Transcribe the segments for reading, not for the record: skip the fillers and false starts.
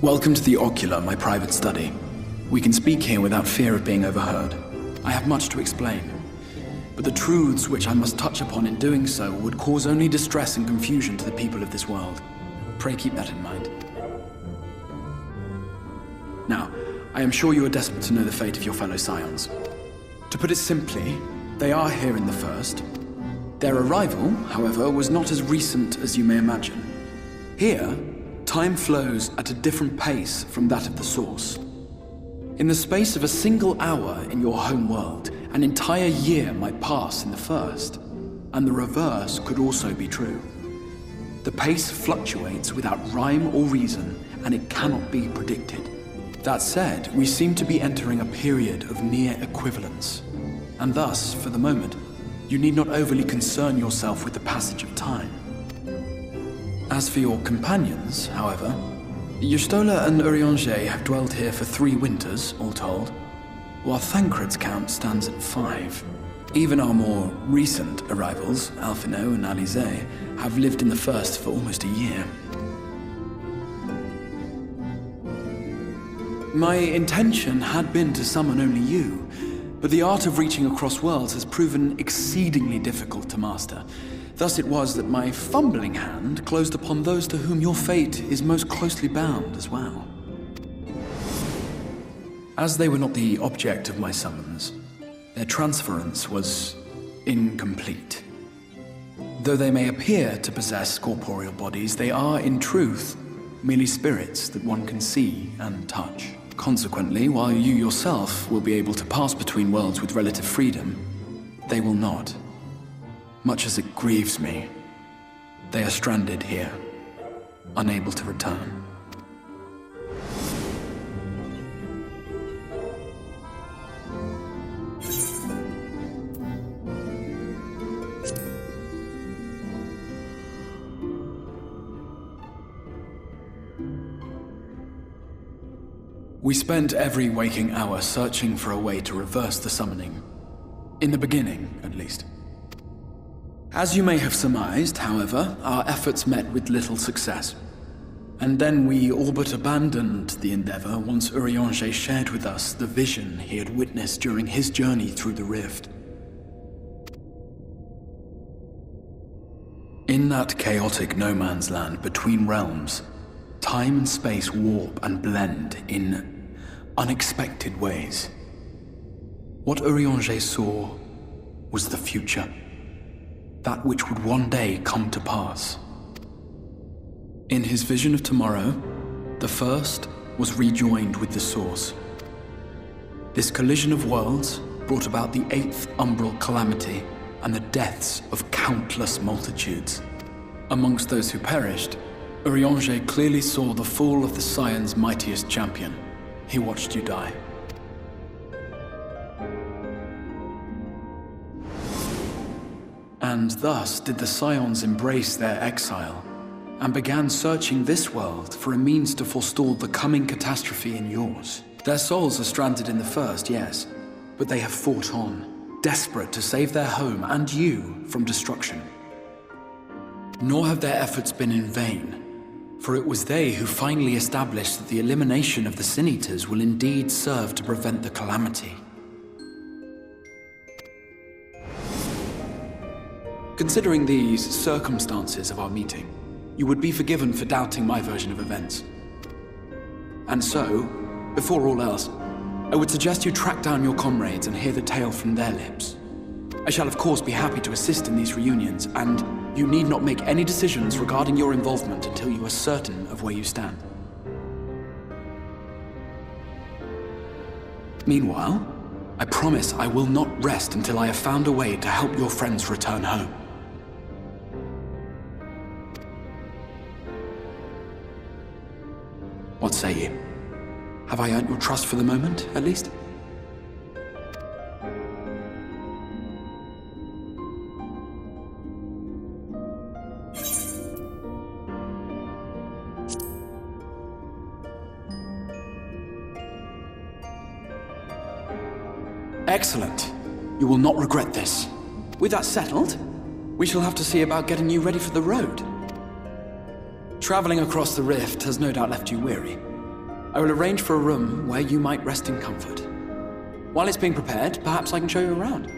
Welcome to the Ocular, my private study. We can speak here without fear of being overheard. I have much to explain, but the truths which I must touch upon in doing so would cause only distress and confusion to the people of this world. Pray keep that in mind. Now, I am sure you are desperate to know the fate of your fellow scions. To put it simply, they are here in the First. Their arrival, however, was not as recent as you may imagine. Here, time flows at a different pace from that of the Source. In the space of a single hour in your home world, an entire year might pass in the First, and the reverse could also be true. The pace fluctuates without rhyme or reason, and it cannot be predicted. That said, we seem to be entering a period of near equivalence, and thus, for the moment, you need not overly concern yourself with the passage of time. As for your companions, however, Y'shtola and Urianger have dwelled here for 3 winters, all told, while Thancred's count stands at 5. Even our more recent arrivals, Alphino and Alizé, have lived in the First for almost a year. My intention had been to summon only you, but the art of reaching across worlds has proven exceedingly difficult to master. Thus it was that my fumbling hand closed upon those to whom your fate is most closely bound as well. As they were not the object of my summons, their transference was incomplete. Though they may appear to possess corporeal bodies, they are, in truth, merely spirits that one can see and touch. Consequently, while you yourself will be able to pass between worlds with relative freedom, they will not. Much as it grieves me, they are stranded here, unable to return. We spent every waking hour searching for a way to reverse the summoning. In the beginning, at least. As you may have surmised, however, our efforts met with little success. And then we all but abandoned the endeavor once Urianger shared with us the vision he had witnessed during his journey through the rift. In that chaotic no-man's land between realms, time and space warp and blend in unexpected ways. What Urianger saw was the future. That which would one day come to pass. In his vision of tomorrow, the First was rejoined with the Source. This collision of worlds brought about the 8th umbral calamity and the deaths of countless multitudes. Amongst those who perished, Urianger clearly saw the fall of the Scion's mightiest champion. He watched you die. And thus did the Scions embrace their exile, and began searching this world for a means to forestall the coming catastrophe in yours. Their souls are stranded in the First, yes, but they have fought on, desperate to save their home and you from destruction. Nor have their efforts been in vain, for it was they who finally established that the elimination of the Sin Eaters will indeed serve to prevent the calamity. Considering these circumstances of our meeting, you would be forgiven for doubting my version of events. And so, before all else, I would suggest you track down your comrades and hear the tale from their lips. I shall of course be happy to assist in these reunions, and you need not make any decisions regarding your involvement until you are certain of where you stand. Meanwhile, I promise I will not rest until I have found a way to help your friends return home. What say you? Have I earned your trust for the moment, at least? Excellent. You will not regret this. With that settled, we shall have to see about getting you ready for the road. Traveling across the rift has no doubt left you weary. I will arrange for a room where you might rest in comfort. While it's being prepared, perhaps I can show you around.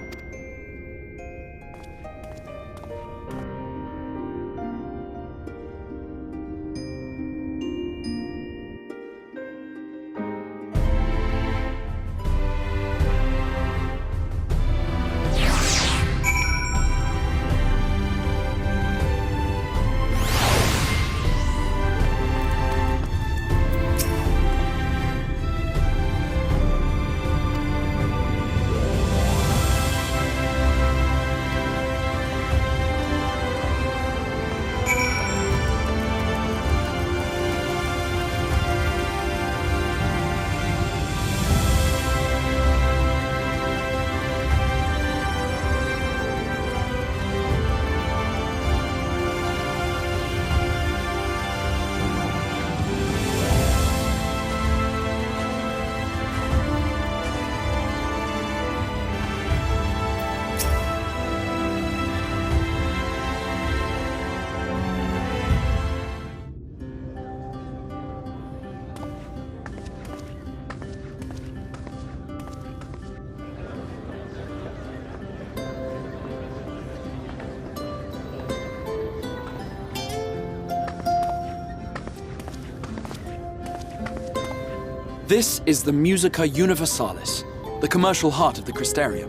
This is the Musica Universalis, the commercial heart of the Crystarium.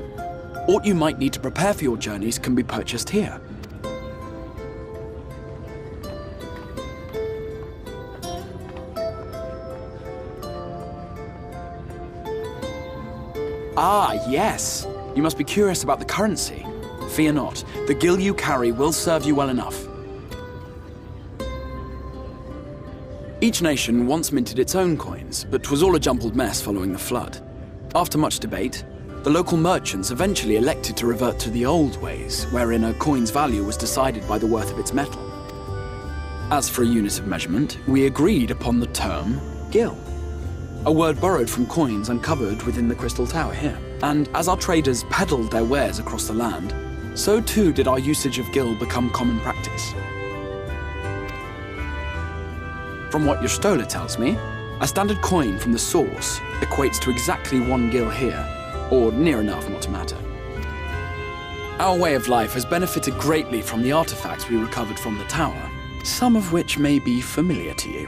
What you might need to prepare for your journeys can be purchased here. Ah, yes. You must be curious about the currency. Fear not. The gil you carry will serve you well enough. Each nation once minted its own coins, but 'twas all a jumbled mess following the flood. After much debate, the local merchants eventually elected to revert to the old ways, wherein a coin's value was decided by the worth of its metal. As for a unit of measurement, we agreed upon the term gil, a word borrowed from coins uncovered within the Crystal Tower here. And as our traders peddled their wares across the land, so too did our usage of gil become common practice. From what your stola tells me, a standard coin from the source equates to exactly 1 gil here, or near enough not to matter. Our way of life has benefited greatly from the artifacts we recovered from the tower, some of which may be familiar to you.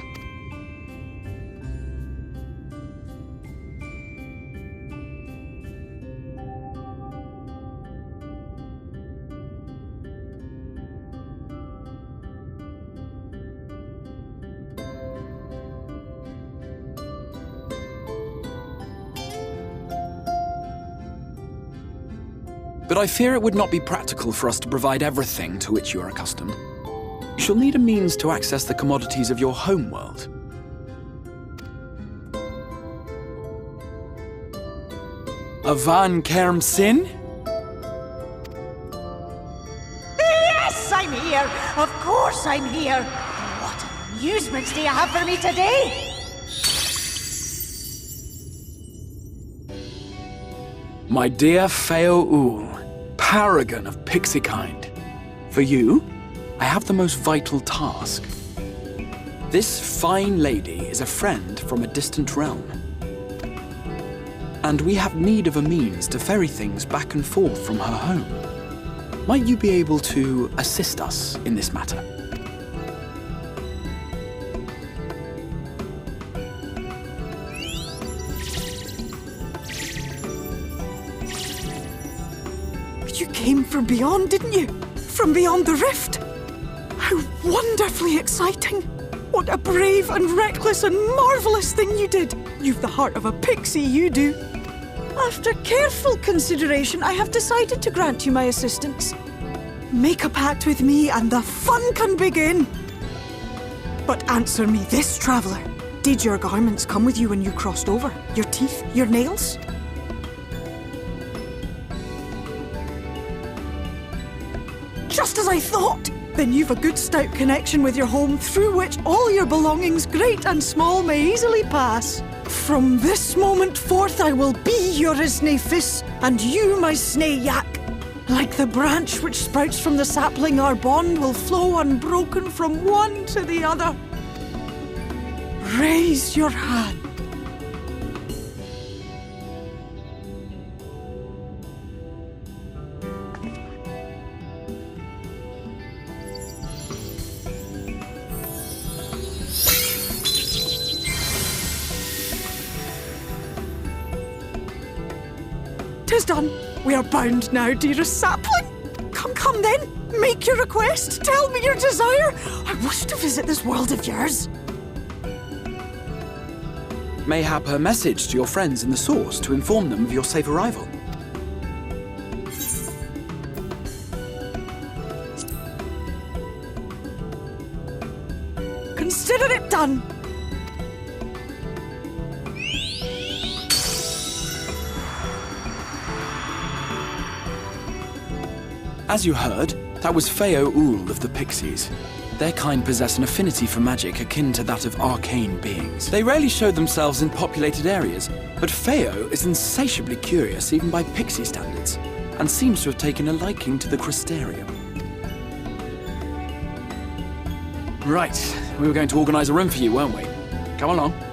But I fear it would not be practical for us to provide everything to which you are accustomed. You shall need a means to access the commodities of your homeworld. Avan Kerm Sin? Yes, I'm here! Of course I'm here! What amusements do you have for me today? My dear Feo Ul, paragon of pixie kind. For you, I have the most vital task. This fine lady is a friend from a distant realm. And we have need of a means to ferry things back and forth from her home. Might you be able to assist us in this matter? You came from beyond, didn't you? From beyond the rift? How wonderfully exciting! What a brave and reckless and marvellous thing you did! You've the heart of a pixie, you do. After careful consideration, I have decided to grant you my assistance. Make a pact with me and the fun can begin. But answer me this, traveller. Did your garments come with you when you crossed over? Your teeth? Your nails? Just as I thought! Then you've a good stout connection with your home through which all your belongings, great and small, may easily pass. From this moment forth I will be your Isne Fis, and you my Sne Yak. Like the branch which sprouts from the sapling, our bond will flow unbroken from one to the other. Raise your hand. 'Tis done. We are bound now, dearest sapling. Come then. Make your request. Tell me your desire. I wish to visit this world of yours. Mayhap a message to your friends in the Source to inform them of your safe arrival. Consider it done. As you heard, that was Feo Ul of the Pixies. Their kind possess an affinity for magic akin to that of arcane beings. They rarely show themselves in populated areas, but Feo is insatiably curious even by pixie standards, and seems to have taken a liking to the Crystarium. Right, we were going to organize a room for you, weren't we? Come along.